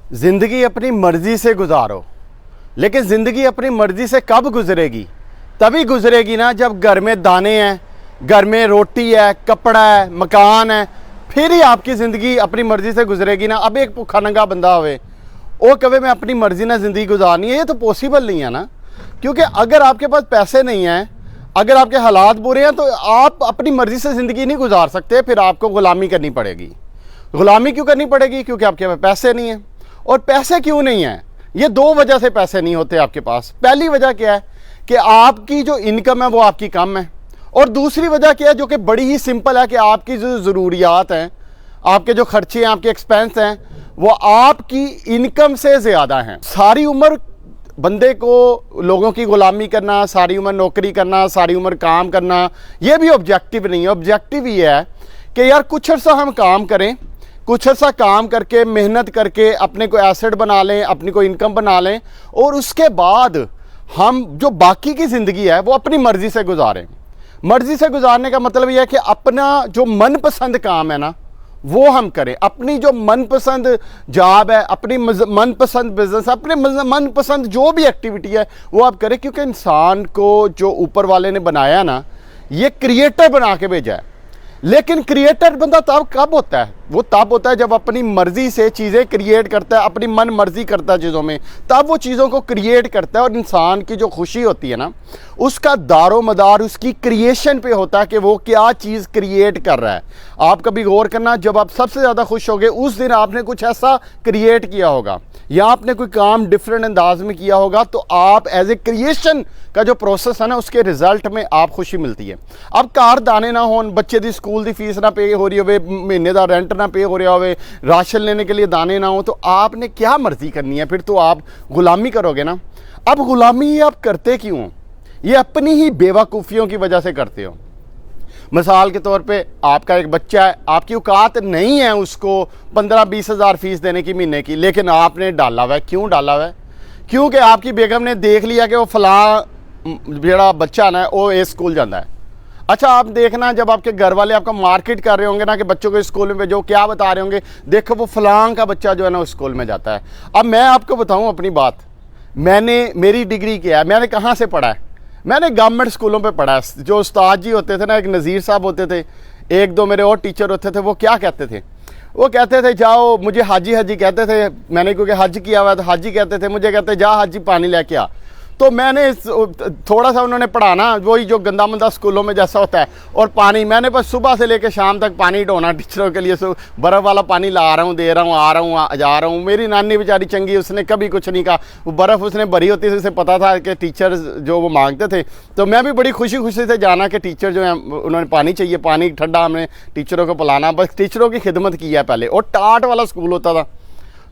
ज़िंदगी अपनी मर्ज़ी से गुजारो, लेकिन ज़िंदगी अपनी मर्ज़ी से कब गुजरेगी? तभी गुजरेगी ना जब घर में दाने हैं, घर में रोटी है, कपड़ा है, मकान है, फिर ही आपकी ज़िंदगी अपनी मर्ज़ी से गुजरेगी ना। अब एक भुखा नंगा बंदा होवे, वो कहे मैं अपनी मर्ज़ी ना ज़िंदगी गुजारनी है, ये तो पॉसिबल नहीं है ना। क्योंकि अगर आपके पास पैसे नहीं हैं, अगर आपके हालात बुरे हैं, तो आप अपनी मर्ज़ी से ज़िंदगी नहीं गुजार सकते। फिर आपको ग़ुलामी करनी पड़ेगी। ग़ुलामी क्यों करनी पड़ेगी? क्योंकि आपके पास पैसे नहीं हैं। और पैसे क्यों नहीं हैं? ये दो वजह से पैसे नहीं होते आपके पास। पहली वजह क्या है कि आपकी जो इनकम है वो आपकी कम है, और दूसरी वजह क्या है जो कि बड़ी ही सिंपल है कि आपकी जो ज़रूरियात हैं, आपके जो खर्चे हैं, आपके एक्सपेंस हैं, वो आपकी इनकम से ज़्यादा हैं। सारी उम्र बंदे को लोगों की ग़ुलामी करना, सारी उम्र नौकरी करना, सारी उम्र काम करना, ये भी ऑब्जेक्टिव नहीं है। ऑब्जेक्टिव ये है कि यार कुछ अर्सा हम काम करें, कुछ अर्सा काम करके मेहनत करके अपने को एसेट बना लें, अपनी को इनकम बना लें, और उसके बाद हम जो बाकी की ज़िंदगी है वो अपनी मर्ज़ी से गुजारें। मर्ज़ी से गुजारने का मतलब यह है कि अपना जो मनपसंद काम है ना वो हम करें, अपनी जो मनपसंद जॉब है, अपनी मनपसंद बिजनेस, अपने मनपसंद जो भी एक्टिविटी है वो आप करें। क्योंकि इंसान को जो ऊपर वाले ने बनाया ना, ये क्रिएटर बना के भेजा है। लेकिन क्रिएटर बंदा तब कब होता है? वो तब होता है जब अपनी मर्जी से चीज़ें क्रिएट करता है, अपनी मन मर्जी करता है चीज़ों में, तब वो चीज़ों को क्रिएट करता है। और इंसान की जो खुशी होती है ना, उसका दारो मदार उसकी क्रिएशन पे होता है कि वो क्या चीज़ क्रिएट कर रहा है। आप कभी गौर करना, जब आप सबसे ज़्यादा खुश होगे उस दिन आपने कुछ ऐसा क्रिएट किया होगा, या आपने कोई काम डिफरेंट अंदाज में किया होगा, तो आप एज ए क्रिएशन का जो प्रोसेस है ना, उसके रिजल्ट में आप खुशी मिलती है। अब कार दाने ना हो, बच्चे की स्कूल की फीस ना पे हो रही हो, महीने का रेंट ना पे हो रहा हो, राशन लेने के लिए दाने ना हो, तो आपने क्या मर्जी करनी है? फिर तो आप गुलामी करोगे ना। अब गुलामी ये आप करते क्यों? ये अपनी ही बेवकूफ़ियों की वजह से करते हो। मिसाल के तौर पे आपका एक बच्चा है, आपकी औकात नहीं है उसको 15-20 हज़ार फीस देने की महीने की, लेकिन आपने डाला हुआ है। क्यों डाला हुआ है? क्योंकि आपकी बेगम ने देख लिया कि वो फलां जेड़ा बच्चा ना वो इस स्कूल जाता है। अच्छा, आप देखना जब आपके घर वाले आपका मार्केट कर रहे होंगे ना कि बच्चों को स्कूल में भेजो, क्या बता रहे होंगे? देखो वो फलां का बच्चा जो है ना उस स्कूल में जाता है। अब मैं आपको बताऊं अपनी बात, मेरी डिग्री क्या है, मैंने कहाँ से पढ़ा है? मैंने गवर्नमेंट स्कूलों पे पढ़ा है। जो उस्ताद जी होते थे ना, एक नज़ीर साहब होते थे, एक दो मेरे और टीचर होते थे, वो क्या कहते थे? वो कहते थे जाओ, मुझे हाजी हाजी कहते थे, मैंने क्योंकि हज किया हुआ तो हाजी कहते थे मुझे, कहते जा हाजी पानी लेके आ। तो मैंने थोड़ा सा उन्होंने पढ़ाना, वही जो गंदा मंदा स्कूलों में जैसा होता है, और पानी मैंने बस सुबह से लेकर शाम तक पानी ढोना टीचरों के लिए। बर्फ़ वाला पानी ला रहा हूँ, दे रहा हूँ, आ रहा हूँ, जा रहा हूँ। मेरी नानी बेचारी चंगी, उसने कभी कुछ नहीं कहा। वो बर्फ़ उसने भरी होती थी, उसे पता था कि टीचर जो वो मांगते थे, तो मैं भी बड़ी खुशी खुशी से जाना कि टीचर जो है उन्होंने पानी चाहिए, पानी ठंडा हमने टीचरों को पिलाना। बस टीचरों की खिदमत की है पहले। और टाट वाला स्कूल होता था,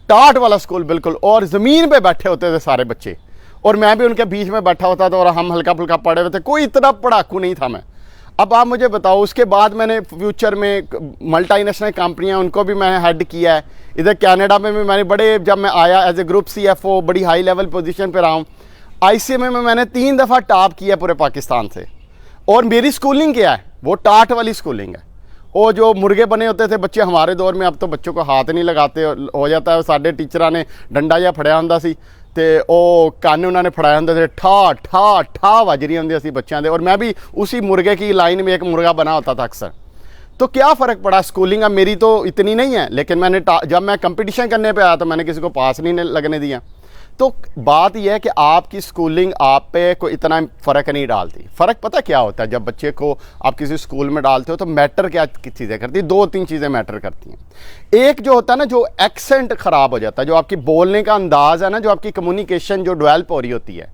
टाट वाला स्कूल बिल्कुल, और ज़मीन पर बैठे होते थे सारे बच्चे, और मैं भी उनके बीच में बैठा होता था, और हम हल्का फुल्का पढ़े हुए थे। कोई इतना पढ़ाकू नहीं था मैं। अब आप मुझे बताओ, उसके बाद मैंने फ्यूचर में मल्टीनेशनल कंपनियां, उनको भी मैंने हेड किया है। इधर कनाडा में भी मैंने बड़े, जब मैं आया एज ए ग्रुप CFO, बड़ी हाई लेवल पोजीशन पर रहा हूँ। ICMA में मैंने 3 दफ़ा टॉप किया पूरे पाकिस्तान से। और मेरी स्कूलिंग क्या है? वो टाट वाली स्कूलिंग है। वो जो मुर्गे बने होते थे बच्चे हमारे दौर में, अब तो बच्चों को हाथ नहीं लगाते, हो जाता है साढ़े टीचर ने डंडा या फड़िया होंदा सी, ते ओ कान उन्होंने फड़ाया होंगे थे, ठा ठा ठा वज रही होंगी सी बच्चों के। और मैं भी उसी मुर्गे की लाइन में एक मुर्गा बना होता था अक्सर। तो क्या फ़र्क पड़ा? स्कूलिंग अब मेरी तो इतनी नहीं है, लेकिन मैंने जब मैं कंपटीशन करने पे आया तो मैंने किसी को पास नहीं लगने दिया। तो बात यह है कि आपकी स्कूलिंग आप पे कोई इतना फ़र्क नहीं डालती। फ़र्क पता क्या होता है? जब बच्चे को आप किसी स्कूल में डालते हो तो मैटर क्या चीज़ें करती हैं? 2-3 चीज़ें मैटर करती हैं। एक जो होता है ना, जो एक्सेंट ख़राब हो जाता है, जो आपकी बोलने का अंदाज़ है ना, जो आपकी कम्युनिकेशन जो डेवलप हो रही होती है,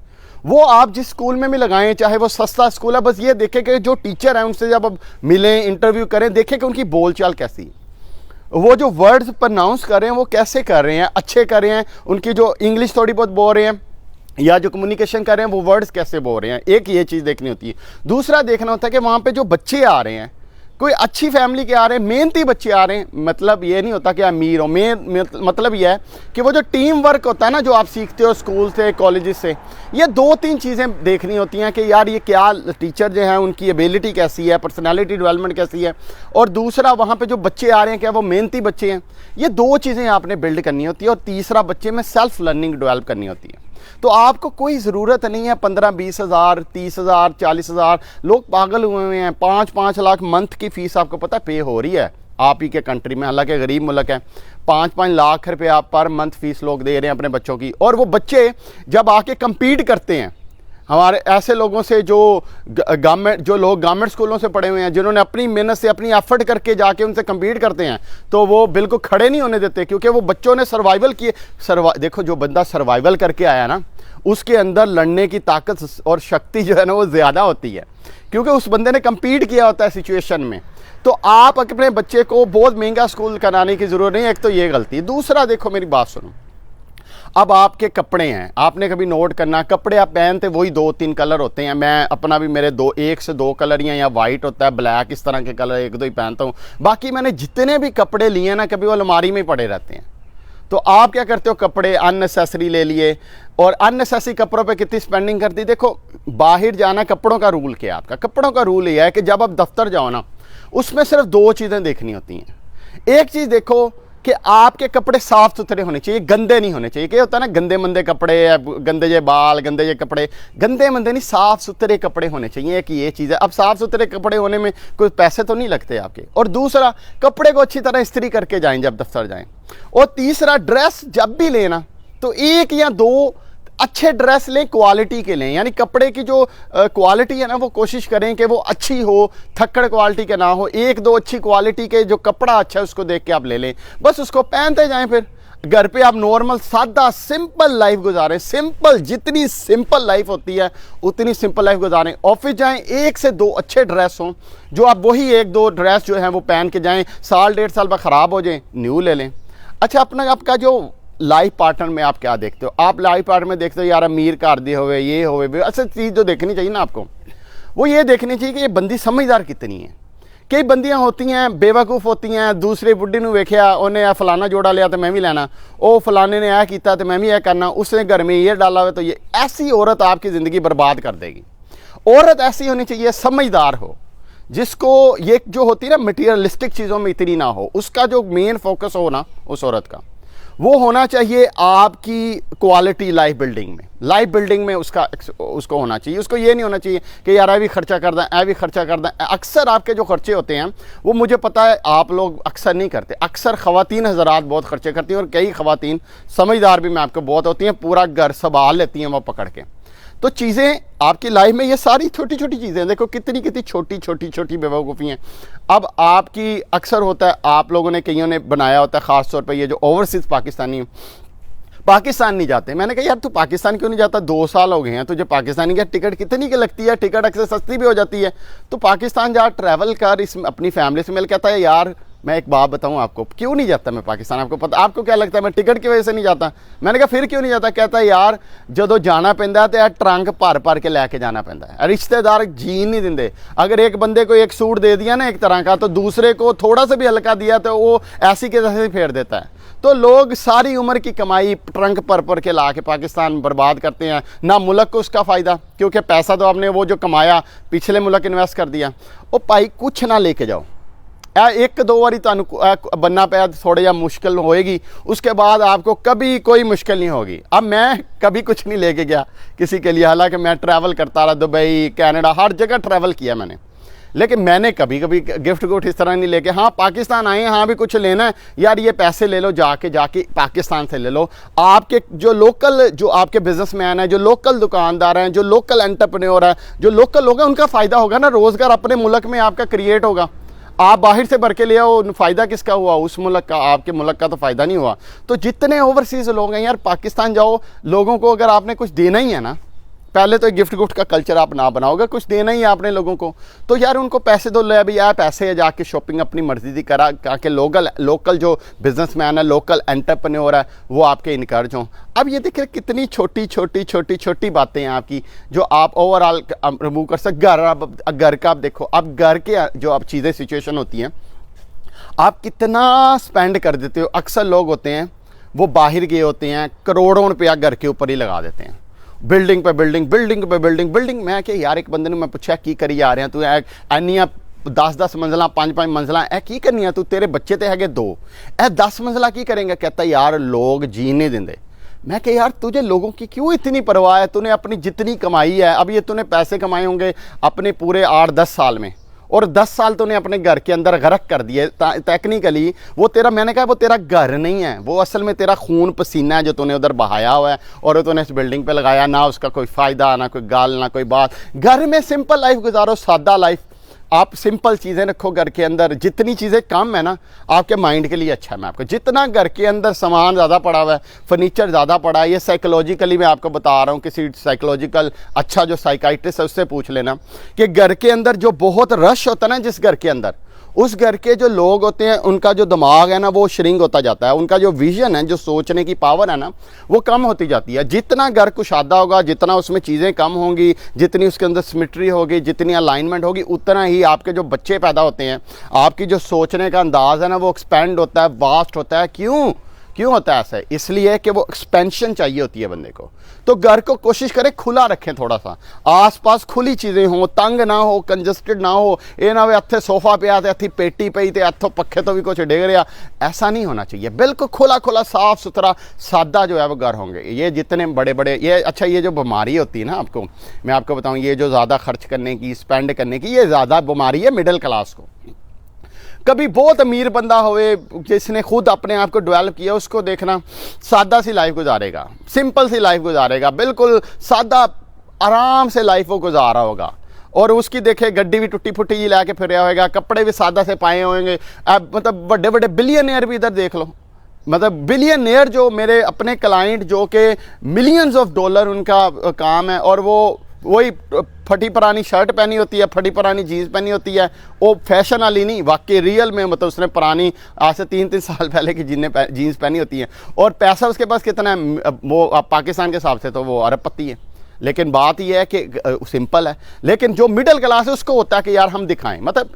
वो आप जिस स्कूल में भी लगाएं, चाहे वो सस्ता स्कूल है, बस ये देखें कि जो टीचर हैं उनसे जब आप मिलें, इंटरव्यू करें, देखें कि उनकी बोलचाल कैसी है, वो जो वर्ड्स प्रोनाउंस कर रहे हैं वो कैसे कर रहे हैं, अच्छे कर रहे हैं, उनकी जो इंग्लिश थोड़ी बहुत बोल रहे हैं, या जो कम्युनिकेशन कर रहे हैं वो वर्ड्स कैसे बोल रहे हैं। एक ये चीज़ देखनी होती है। दूसरा देखना होता है कि वहाँ पे जो बच्चे आ रहे हैं, कोई अच्छी फैमिली के आ रहे हैं, मेहनती बच्चे आ रहे हैं, मतलब ये नहीं होता कि अमीर हो, मतलब ये है कि वो जो टीम वर्क होता है ना, जो आप सीखते हो स्कूल से, कॉलेज से, ये 2-3 चीज़ें देखनी होती हैं कि यार ये क्या टीचर जो हैं उनकी एबिलिटी कैसी है, पर्सनैलिटी डेवलपमेंट कैसी है, और दूसरा वहाँ पर जो बच्चे आ रहे हैं क्या वो मेहनती बच्चे हैं। ये 2 चीज़ें आपने बिल्ड करनी होती है, और तीसरा बच्चे में सेल्फ लर्निंग डेवलप करनी होती है। तो आपको कोई ज़रूरत नहीं है 15-20 हज़ार, 30 हज़ार, 40 हज़ार, लोग पागल हुए हैं। 5-5 लाख मंथ की फ़ीस आपको पता पे हो रही है आप ही के कंट्री में, हालांकि गरीब मुल्क है। 5-5 लाख रुपए आप पर मंथ फीस लोग दे रहे हैं अपने बच्चों की, और वो बच्चे जब आके कम्पीट करते हैं हमारे ऐसे लोगों से जो लोग गवर्नमेंट स्कूलों से पढ़े हुए हैं, जिन्होंने अपनी मेहनत से अपनी एफर्ट करके जाके उनसे कम्पीट करते हैं, तो वो बिल्कुल खड़े नहीं होने देते, क्योंकि वो बच्चों ने सर्वाइवल किए। देखो जो बंदा सर्वाइवल करके आया ना, उसके अंदर लड़ने की ताकत और शक्ति जो है ना वो ज़्यादा होती है, क्योंकि उस बंदे ने कम्पीट किया होता है सिचुएशन में। तो आप अपने बच्चे को बहुत महंगा स्कूल कराने की ज़रूरत नहीं है, एक तो ये गलती है। दूसरा देखो मेरी बात सुनो, अब आपके कपड़े हैं, आपने कभी नोट करना, कपड़े आप पहनते वही 2-3 कलर होते हैं। मैं अपना भी मेरे 1 से 2 कलर ही हैं, या वाइट होता है, ब्लैक, इस तरह के कलर 1-2 ही पहनता हूँ। बाकी मैंने जितने भी कपड़े लिए ना, कभी वो अलमारी में ही पड़े रहते हैं। तो आप क्या करते हो, कपड़े अननेसेसरी ले लिए, और अननेसेसरी कपड़ों पे कितनी स्पेंडिंग कर दी। देखो बाहर जाना, कपड़ों का रूल क्या है आपका, कपड़ों का रूल ये है कि जब आप दफ्तर जाओ ना, उसमें सिर्फ 2 चीज़ें देखनी होती हैं। एक चीज़ देखो कि आपके कपड़े साफ सुथरे होने चाहिए, गंदे नहीं होने चाहिए। क्या होता है ना, गंदे मंदे कपड़े, गंदे जे बाल, गंदे जे कपड़े, गंदे मंदे नहीं, साफ सुथरे कपड़े होने चाहिए, कि ये चीज़ है। अब साफ सुथरे कपड़े होने में कोई पैसे तो नहीं लगते आपके। और दूसरा, कपड़े को अच्छी तरह इस्त्री करके जाएं जब दफ्तर जाएं। और तीसरा, ड्रेस जब भी लेना तो 1 या 2 अच्छे ड्रेस लें, क्वालिटी के लें, यानी कपड़े की जो क्वालिटी है ना वो कोशिश करें कि वो अच्छी हो, थक्कड़ क्वालिटी के ना हो। 1-2 अच्छी क्वालिटी के जो कपड़ा अच्छा है उसको देख के आप ले लें, बस उसको पहनते जाएं। फिर घर पे आप नॉर्मल सादा सिंपल लाइफ गुजारें, सिंपल, जितनी सिंपल लाइफ होती है उतनी सिंपल लाइफ गुजारें। ऑफिस जाएं, 1 से 2 अच्छे ड्रेस हों, जो आप वही 1-2 ड्रेस जो हैं वो पहन के जाएं, साल 1.5 साल बाद ख़राब हो जाए, न्यू ले लें। अच्छा, अपना आपका जो लाइफ पार्टनर में आप क्या देखते हो, आप लाइफ पार्टनर में देखते हो यार अमीर घर दे होवे, ये होवे। अच्छा चीज़ जो देखनी चाहिए ना आपको, वो ये देखनी चाहिए कि ये बंदी समझदार कितनी है। कई बंदियां होती हैं बेवकूफ़ होती हैं, दूसरे बुढ़ी ने वेख्या, उन्हें फलाना जोड़ा लिया तो मैं भी लेना, ओ फलाने ने यह किया तो मैं भी यह करना, उसने घर में ये डाला हुआ तो ये। ऐसी औरत आपकी ज़िंदगी बर्बाद कर देगी। औरत ऐसी होनी चाहिए, समझदार हो, जिसको ये जो होती है ना मटीरियलिस्टिक चीज़ों में इतनी ना हो, उसका जो मेन फोकस हो ना उस औरत का, वो होना चाहिए आपकी क्वालिटी लाइफ बिल्डिंग में उसको होना चाहिए। उसको ये नहीं होना चाहिए कि यार भी खर्चा कर दें, भी खर्चा कर दें। अक्सर आपके जो खर्चे होते हैं वो मुझे पता है आप लोग अक्सर नहीं करते, अक्सर ख़वातीन हज़रात बहुत खर्चे करती हैं, और कई ख़वातीन समझदार भी मैं आपको बहुत होती हैं, पूरा घर संभाल लेती हैं वो पकड़ के। तो चीज़ें आपकी लाइफ में ये सारी छोटी छोटी चीज़ें देखो कितनी छोटी बेवकूफ़ी हैं। अब आपकी अक्सर होता है, आप लोगों ने कईयों ने बनाया होता है ख़ास तौर पे ये जो ओवरसीज़ पाकिस्तानी पाकिस्तान नहीं जाते। मैंने कहा यार तू पाकिस्तान क्यों नहीं जाता, 2 साल हो गए हैं तुझे पाकिस्तानी की टिकट कितनी की लगती है, टिकट अक्सर सस्ती भी हो जाती है, तो पाकिस्तान जा ट्रैवल कर, इस अपनी फैमिली से मिल। कहता है यार मैं एक बात बताऊं आपको, क्यों नहीं जाता मैं पाकिस्तान, आपको पता, आपको क्या लगता है मैं टिकट की वजह से नहीं जाता। मैंने कहा फिर क्यों नहीं जाता। कहता है यार जो जाना पैंदा तो यार ट्रंक भर के लैके जाना पैंदा है, रिश्तेदार जीन नहीं देंगे। अगर एक बंदे को एक सूट दे दिया ना एक तरह का, तो दूसरे को थोड़ा सा भी हल्का दिया तो वो ऐसी के जैसे फेर देता है। तो लोग सारी उम्र की कमाई ट्रंक पर के ला के पाकिस्तान बर्बाद करते हैं, ना मुल्क को उसका फ़ायदा, क्योंकि पैसा तो आपने वो जो कमाया पिछले मुल्क इन्वेस्ट कर दिया। ओ भाई कुछ ना लेके जाओ, 1-2 बारी तुहानू बनना पाया थोड़ा जा मुश्किल होएगी, उसके बाद आपको कभी कोई मुश्किल नहीं होगी। अब मैं कभी कुछ नहीं लेके गया किसी के लिए, हालांकि मैं ट्रैवल करता रहा, दुबई, कनाडा, हर जगह ट्रैवल किया मैंने, लेकिन मैंने कभी कभी गिफ्ट गुफ्ट इस तरह नहीं लेके। हाँ पाकिस्तान आए, हाँ भी कुछ लेना है यार, ये पैसे ले लो, जाके पाकिस्तान से ले लो। आपके जो लोकल जो आपके बिजनेसमैन हैं, जो लोकल दुकानदार हैं, जो लोकल एंटरप्रेन्योर हैं, जो लोकल लोग हैं, उनका फ़ायदा होगा ना, रोज़गार अपने मुल्क में आपका क्रिएट होगा। आप बाहर से भर के ले आओ, फ़ायदा किसका हुआ, उस मुल्क का, आपके मुल्क का तो फ़ायदा नहीं हुआ। तो जितने ओवरसीज़ लोग हैं यार, पाकिस्तान जाओ, लोगों को अगर आपने कुछ देना ही है ना, पहले तो गिफ्ट गुफ्ट का कल्चर आप ना बनाओगे, कुछ देना ही है आपने लोगों को, तो यार उनको पैसे दो, ले अभी यार पैसे है, जाके शॉपिंग अपनी मर्जी की करा के लोकल जो बिजनेसमैन है, लोकल एंटरप्रेन्योर है, वो आपके इनकरेज हों। अब ये देखिए कितनी छोटी छोटी छोटी छोटी बातें हैं आपकी जो आप ओवरऑल रिमूव कर सकते। घर का आप देखो, अब घर के जो अब चीज़ें सिचुएशन होती हैं, आप कितना स्पेंड कर देते हो। अक्सर लोग होते हैं वो बाहर गए होते हैं, करोड़ों रुपया घर के ऊपर ही लगा देते हैं, बिल्डिंग पे बिल्डिंग, बिल्डिंग पे बिल्डिंग, बिल्डिंग। मैं कि यार एक बंदे ने मैं पूछा की करी जा रहे हैं तू, एनिया 10-10 मंजिला 5-5 मंजिला ए की करनी है तू, तेरे बच्चे तो है 2, ए 10 मंजिला की करेंगे? कहता यार लोग जी नहीं देंगे। मैं कि यार तुझे लोगों की क्यों इतनी परवाह है? तूने अपनी जितनी कमाई है, अब ये तूने पैसे कमाए होंगे अपने पूरे 8-10 साल में, और 10 साल तूने अपने घर के अंदर गर्क कर दिए। टेक्निकली वो तेरा, मैंने कहा वो तेरा घर नहीं है, वो असल में तेरा खून पसीना है जो तूने उधर बहाया हुआ है और तूने इस बिल्डिंग पे लगाया। ना उसका कोई फ़ायदा, ना कोई गाल, ना कोई बात। घर में सिंपल लाइफ गुजारो, सादा लाइफ, आप सिंपल चीज़ें रखो घर के अंदर। जितनी चीज़ें कम है ना आपके माइंड के लिए अच्छा है। मैं आपको जितना घर के अंदर सामान ज़्यादा पड़ा हुआ है, फर्नीचर ज़्यादा पड़ा है, ये साइकोलॉजिकली मैं आपको बता रहा हूँ, किसी साइकोलॉजिकल अच्छा जो साइकाइट्रिस्ट है उससे पूछ लेना कि घर के अंदर जो बहुत रश होता है ना, जिस घर के अंदर, उस घर के जो लोग होते हैं उनका जो दिमाग है ना वो श्रिंक होता जाता है, उनका जो विजन है, जो सोचने की पावर है ना वो कम होती जाती है। जितना घर कुशादा होगा, जितना उसमें चीज़ें कम होंगी, जितनी उसके अंदर सिमेट्री होगी, जितनी अलाइनमेंट होगी, उतना ही आपके जो बच्चे पैदा होते हैं, आपकी जो सोचने का अंदाज़ है ना वो एक्सपेंड होता है, वास्ट होता है। क्यों होता है ऐसा? इसलिए कि वो एक्सपेंशन चाहिए होती है बंदे को। तो घर को कोशिश करें खुला रखें, थोड़ा सा आसपास खुली चीज़ें हों, तंग ना हो, कंजस्टेड ना हो। ये ना वे इत्थे सोफा पे आते, इत्थे पेटी पई ते इत्थों पक्खे तो भी कुछ डिग रहा, ऐसा नहीं होना चाहिए। बिल्कुल खुला खुला साफ सुथरा सादा जो है वो घर होंगे। ये जितने बड़े बड़े ये अच्छा, ये जो बीमारी होती है ना, आपको मैं आपको बताऊँ, ये जो ज़्यादा खर्च करने की, स्पेंड करने की, ये ज़्यादा बीमारी है मिडिल क्लास को। कभी बहुत अमीर बंदा होए जिसने खुद अपने आप को डेवलप किया, उसको देखना सादा सी लाइफ गुजारेगा, सिंपल सी लाइफ गुजारेगा, बिल्कुल सादा आराम से लाइफ वो गुजारा होगा। और उसकी देखे गड्डी भी टुट्टी फुट्टी ही ला के फिर होएगा, कपड़े भी सादा से पाए होंगे। अब मतलब बड़े बड़े बिलियनियर भी इधर देख लो, मतलब बिलियनियर जो मेरे अपने क्लाइंट जो कि मिलियंस ऑफ डॉलर उनका काम है, और वो वही फटी पुरानी शर्ट पहनी होती है, फटी पुरानी जीन्स पहनी होती है, वो फैशन वाली नहीं, वाकई रियल में मतलब उसने पुरानी आज से 3-3 साल पहले की जीन्स पहनी होती है। और पैसा उसके पास कितना है, वो पाकिस्तान के हिसाब से तो वो अरबपति है। लेकिन बात यह है कि सिंपल है। लेकिन जो मिडिल क्लास है उसको होता है कि यार हम दिखाएं। मतलब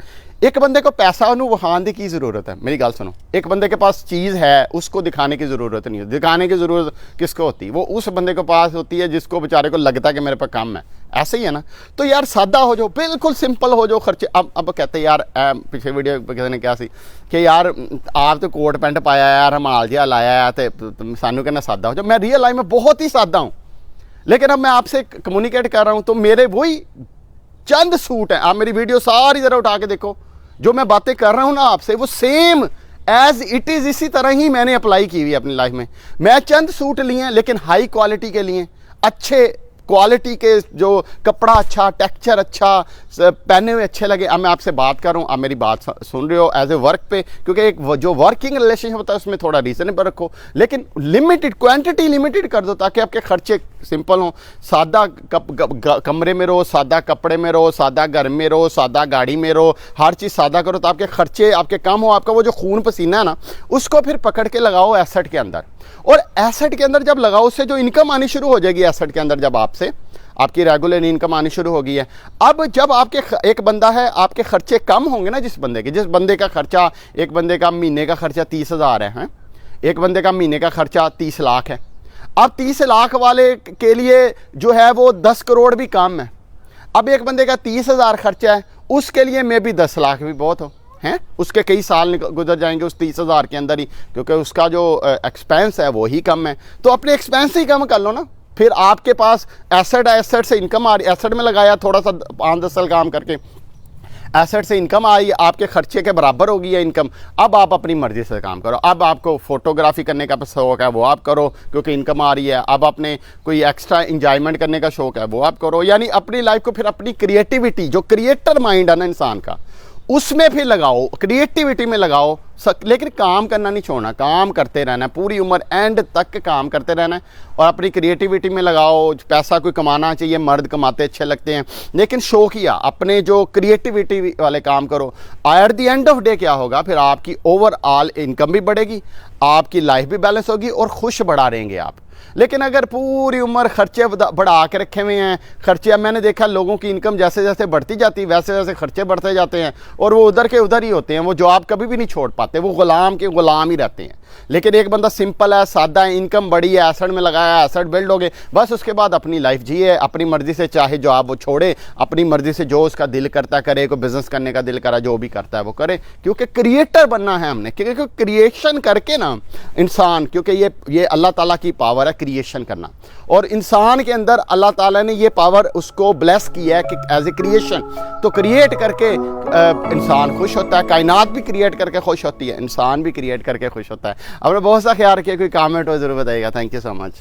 एक बंदे को पैसा वहां की ज़रूरत है। मेरी गल सुनो, एक बंदे के पास चीज़ है उसको दिखाने की ज़रूरत नहीं होती। दिखाने की ज़रूरत किसको होती है? वो उस बंदे के पास होती है जिसको बेचारे को लगता है कि मेरे पास काम है। ऐसे ही है ना। तो यार सादा हो जाओ, बिल्कुल सिंपल हो जाओ खर्चे। अब कहते हैं यार, पिछले वीडियो किसी ने क्या सी कि यार आप तो कोट पैंट पाया यार, हमाल जिहा लाया है, तो सानू कहना सादा हो जाओ। मैं रियल लाइफ में बहुत ही सादा हूँ, लेकिन अब मैं आपसे कम्युनिकेट कर रहा हूँ तो मेरे वही चंद सूट हैं। आप मेरी वीडियो सारी जरा उठा के देखो, जो मैं बातें कर रहा हूँ ना आपसे, वो सेम एज इट इज़ इसी तरह ही मैंने अप्लाई की हुई है अपनी लाइफ में। मैं चंद सूट लिए हैं, लेकिन हाई क्वालिटी के लिए, अच्छे क्वालिटी के, जो कपड़ा अच्छा, टेक्सचर अच्छा, पहने हुए अच्छे लगे। अब मैं आपसे बात कर रहा हूँ, आप मेरी बात सुन रहे हो एज ए वर्क पे, क्योंकि एक जो वर्किंग रिलेशनशिप होता है उसमें थोड़ा रीजनेबल रखो, लेकिन लिमिटेड क्वांटिटी लिमिटेड कर दो ताकि आपके खर्चे सिंपल हों। सादा कमरे में रहो, सादा कपड़े में रहो, सादा घर में रहो, सादा गाड़ी में रहो, हर चीज़ सादा करो तो आपके खर्चे आपके कम हो। आपका वो जो खून पसीना है ना उसको फिर पकड़ के लगाओ एसेट के अंदर, और एसेट के अंदर जब लगाओ उससे जो इनकम आनी शुरू हो जाएगी, एसेट के अंदर जब आपसे आपकी रेगुलर इनकम आनी शुरू हो गई है। अब जब आपके एक बंदा है, आपके खर्चे कम होंगे ना, जिस बंदे का खर्चा, एक बंदे का महीने का खर्चा 30,000 है, एक बंदे का महीने का खर्चा 30 लाख है। अब 30 लाख वाले के लिए जो है वो 10 करोड़ भी कम है। अब एक बंदे का 30,000 खर्चा है, उसके लिए मे भी 10 लाख भी बहुत हो हैं, उसके कई साल गुजर जाएंगे उस 30,000 के अंदर ही, क्योंकि उसका जो एक्सपेंस है वो ही कम है। तो अपने एक्सपेंस ही कम कर लो ना। फिर आपके पास एसेट है, एसेट से इनकम आ रही, एसेट में लगाया थोड़ा सा 5-10 साल काम करके, एसेट से इनकम आई, आपके खर्चे के बराबर हो गई है इनकम। अब आप अपनी मर्जी से काम करो। अब आपको फोटोग्राफी करने का शौक है वो आप करो क्योंकि इनकम आ रही है। अब आपने कोई एक्स्ट्रा इंजॉयमेंट करने का शौक है वो आप करो। यानी अपनी लाइफ को फिर अपनी क्रिएटिविटी, जो क्रिएटर माइंड है ना इंसान का, उसमें फिर लगाओ, क्रिएटिविटी में लगाओ, लेकिन काम करना नहीं छोड़ना, काम करते रहना है, पूरी उम्र एंड तक काम करते रहना है और अपनी क्रिएटिविटी में लगाओ। पैसा कोई कमाना चाहिए, मर्द कमाते अच्छे लगते हैं, लेकिन शौकिया अपने जो क्रिएटिविटी वाले काम करो। At the end of day क्या होगा, फिर आपकी ओवरऑल इनकम भी बढ़ेगी, आपकी लाइफ भी बैलेंस होगी और खुश बढ़ा रहेंगे आप। लेकिन अगर पूरी उम्र खर्चे बढ़ा के रखे हुए हैं, खर्चे, अब मैंने देखा लोगों की इनकम जैसे जैसे बढ़ती जाती है वैसे वैसे खर्चे बढ़ते जाते हैं और वो उधर के उधर ही होते हैं, वो जॉब कभी भी नहीं छोड़ पाते, वो गुलाम के गुलाम ही रहते हैं। लेकिन एक बंदा सिंपल है, सादा है, इनकम बड़ी है, एसेट में लगाया, एसेट बिल्ड हो गए, बस उसके बाद अपनी लाइफ जिए, अपनी मर्जी से चाहे जॉब वो छोड़े, अपनी मर्जी से जो उसका दिल करता करे, कोई बिजनेस करने का दिल करा, जो भी करता है वो करे, क्योंकि क्रिएटर बनना है हमने। क्योंकि क्रिएशन करके ना इंसान, क्योंकि ये अल्लाह ताला की पावर है क्रिएशन करना, और इंसान के अंदर अल्लाह ताला ने ये पावर उसको ब्लेस किया है कि एज ए क्रिएशन, तो क्रिएट करके इंसान खुश होता है, कायनात भी क्रिएट करके खुश होती है, इंसान भी क्रिएट करके खुश होता है। अपना बहुत सा ख्याल रखिए, कोई कमेंट हो जरूर बताइएगा। Thank you so much.